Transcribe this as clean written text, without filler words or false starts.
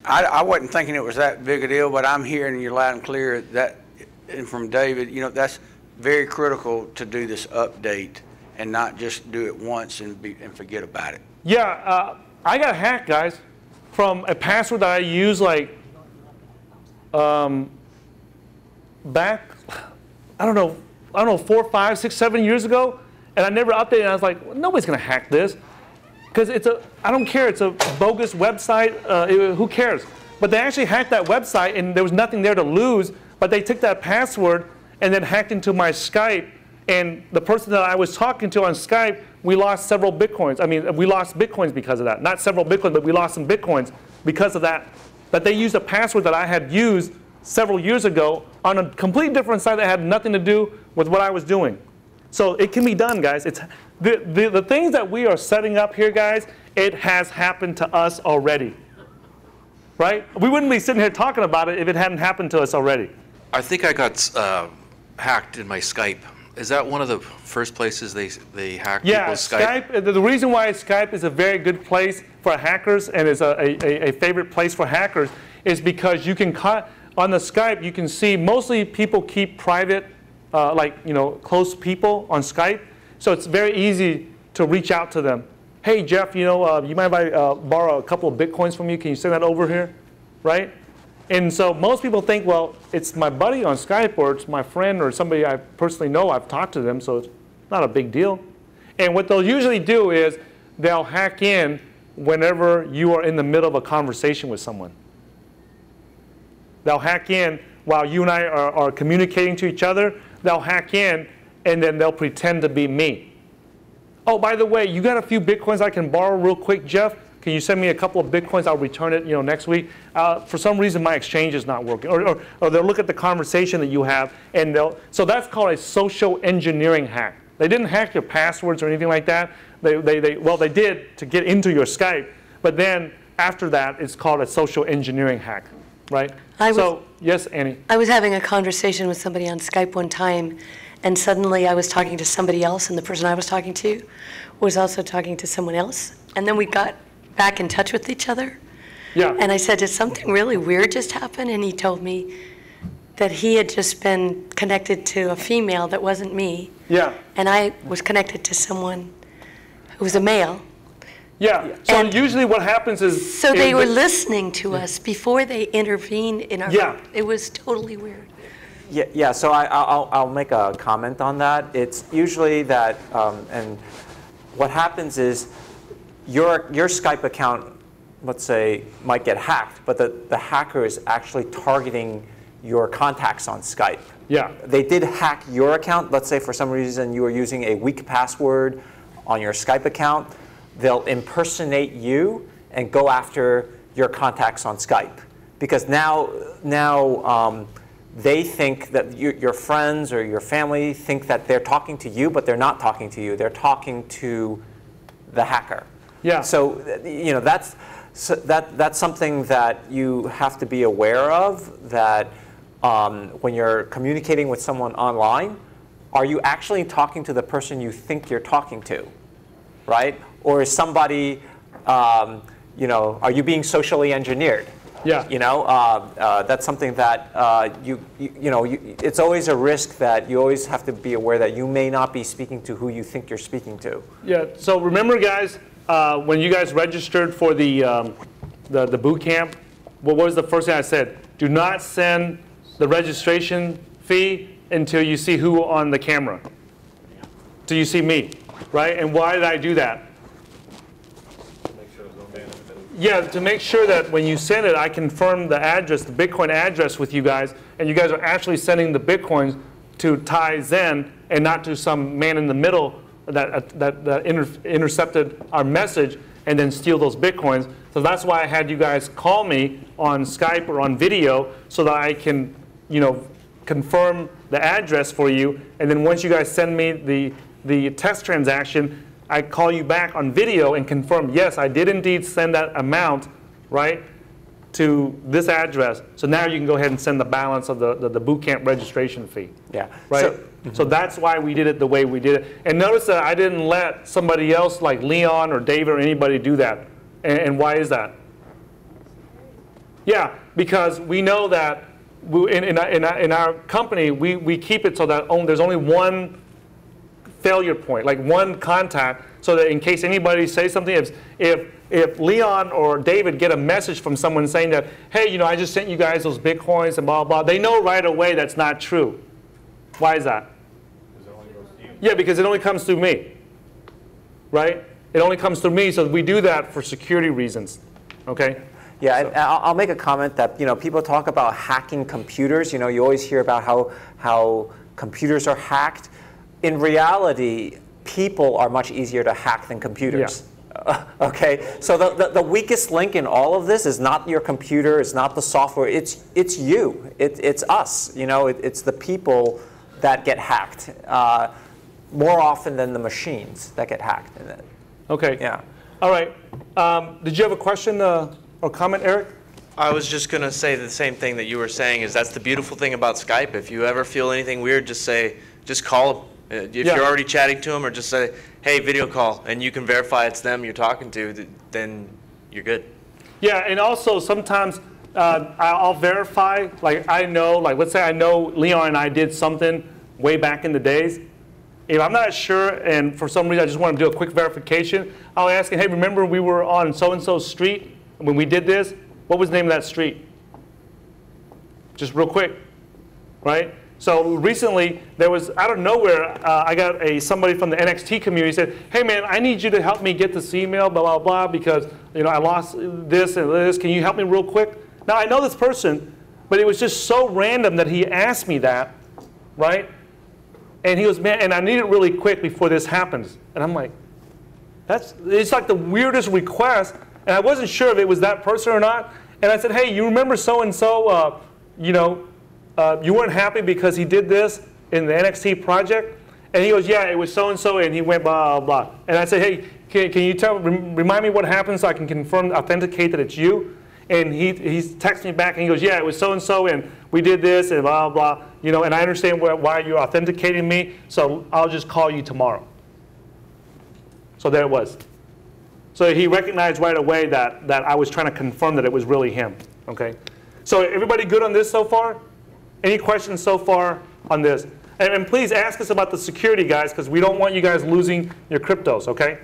I wasn't thinking it was that big a deal, but I'm hearing you loud and clear that, and from David, you know, that's very critical to do this update and not just do it once and forget about it. Yeah, I got hacked, guys, from a password that I used like back, I don't know, 4, 5, 6, 7 years ago, and I never updated it. I was like, well, nobody's gonna hack this. Because I don't care, it's a bogus website, who cares? But they actually hacked that website and there was nothing there to lose, but they took that password and then hacked into my Skype, and the person that I was talking to on Skype, we lost several Bitcoins. I mean, we lost Bitcoins because of that. Not several Bitcoins, but we lost some Bitcoins because of that. But they used a password that I had used several years ago on a completely different site that had nothing to do with what I was doing. So it can be done, guys. It's the things that we are setting up here, guys, it has happened to us already. Right? We wouldn't be sitting here talking about it if it hadn't happened to us already. I think I got hacked in my Skype. Is that one of the first places they hack people's Skype? Skype. The reason why Skype is a very good place for hackers and is a favorite place for hackers is because you can on the Skype you can see mostly people keep private, like close people on Skype. So it's very easy to reach out to them. Hey Jeff, you mind if I borrow a couple of Bitcoins from you? Can you send that over here, right? And so most people think, well, it's my buddy on Skype or it's my friend or somebody I personally know. I've talked to them, so it's not a big deal. And what they'll usually do is they'll hack in whenever you are in the middle of a conversation with someone. They'll hack in while you and I are communicating to each other. They'll hack in and then they'll pretend to be me. Oh, by the way, you got a few Bitcoins I can borrow real quick, Jeff? Can you send me a couple of Bitcoins? I'll return it, next week. For some reason, my exchange is not working. Or they'll look at the conversation that you have, and so that's called a social engineering hack. They didn't hack your passwords or anything like that. Well, they did to get into your Skype, but then after that, it's called a social engineering hack, right? Yes, Annie? I was having a conversation with somebody on Skype one time, and suddenly I was talking to somebody else, and the person I was talking to was also talking to someone else. And then we got back in touch with each other. Yeah. And I said, did something really weird just happen? And he told me that he had just been connected to a female that wasn't me. Yeah. And I was connected to someone who was a male. Yeah. So usually what happens is... So they were listening to us before they intervened in our... Yeah. It was totally weird. Yeah, so I'll make a comment on that. It's usually that, and what happens is your Skype account, let's say, might get hacked, but the hacker is actually targeting your contacts on Skype. Yeah. They did hack your account. Let's say for some reason you were using a weak password on your Skype account. They'll impersonate you and go after your contacts on Skype. Because now they think that your friends or your family think that they're talking to you, but they're not talking to you. They're talking to the hacker. Yeah. So that's something that you have to be aware of, that when you're communicating with someone online, are you actually talking to the person you think you're talking to, right? Or is somebody, are you being socially engineered? Yeah. That's something that it's always a risk that you always have to be aware that you may not be speaking to who you think you're speaking to. Yeah. So remember, guys, when you guys registered for the boot camp, what was the first thing I said? Do not send the registration fee until you see who on the camera. Till you see me, right? And why did I do that? Yeah, to make sure that when you send it, I confirm the address, the Bitcoin address with you guys, and you guys are actually sending the Bitcoins to Tai Zen and not to some man in the middle that intercepted our message and then steal those Bitcoins. So that's why I had you guys call me on Skype or on video so that I can, confirm the address for you. And then once you guys send me the test transaction, I call you back on video and confirm, yes, I did indeed send that amount, right, to this address. So now you can go ahead and send the balance of the bootcamp registration fee. Yeah. Right? So that's why we did it the way we did it. And notice that I didn't let somebody else like Leon or David or anybody do that. And why is that? Yeah, because we know that in our company, we keep it so that there's only one failure point, like one contact, so that in case anybody says something, if Leon or David get a message from someone saying that, hey, you know, I just sent you guys those Bitcoins and blah, blah, they know right away that's not true. Why is that? Yeah, because it only comes through me, right? It only comes through me, so we do that for security reasons, okay? Yeah, and I'll make a comment that, you know, people talk about hacking computers. You know, you always hear about how computers are hacked. In reality, people are much easier to hack than computers. Yeah. Okay, so the weakest link in all of this is not your computer, it's not the software, it's you, it's us. You know, it's the people that get hacked more often than the machines that get hacked. Okay. Yeah. All right. Did you have a question or comment, Eric? I was just going to say the same thing that you were saying, is that's the beautiful thing about Skype. If you ever feel anything weird, just call them. If Yeah. you're already chatting to them, or just say, hey, video call, and you can verify it's them you're talking to, then you're good. Yeah, and also sometimes I'll verify, like I know, like let's say I know Leon and I did something way back in the days. If I'm not sure, and for some reason I just want to do a quick verification, I'll ask him, hey, remember we were on so-and-so street when we did this? What was the name of that street? Just real quick, right? So recently, there was, out of nowhere, I got somebody from the NXT community said, hey man, I need you to help me get this email, blah, blah, blah, because you know I lost this and this. Can you help me real quick? Now, I know this person, but it was just so random that he asked me that, right? And he goes, man, and I need it really quick before this happens. And I'm like, it's like the weirdest request, and I wasn't sure if it was that person or not. And I said, hey, you remember so-and-so, you know, you weren't happy because he did this in the NXT project? And he goes, yeah, it was so-and-so, and he went blah, blah, blah. And I said, hey, can you remind me what happened so I can confirm, authenticate that it's you? And he's texting me back, and he goes, yeah, it was so-and-so, and we did this, and blah, blah, blah. You know, and I understand why you're authenticating me, so I'll just call you tomorrow. So there it was. So he recognized right away that I was trying to confirm that it was really him, okay? So everybody good on this so far? Any questions so far on this? And please ask us about the security, guys, because we don't want you guys losing your cryptos, okay?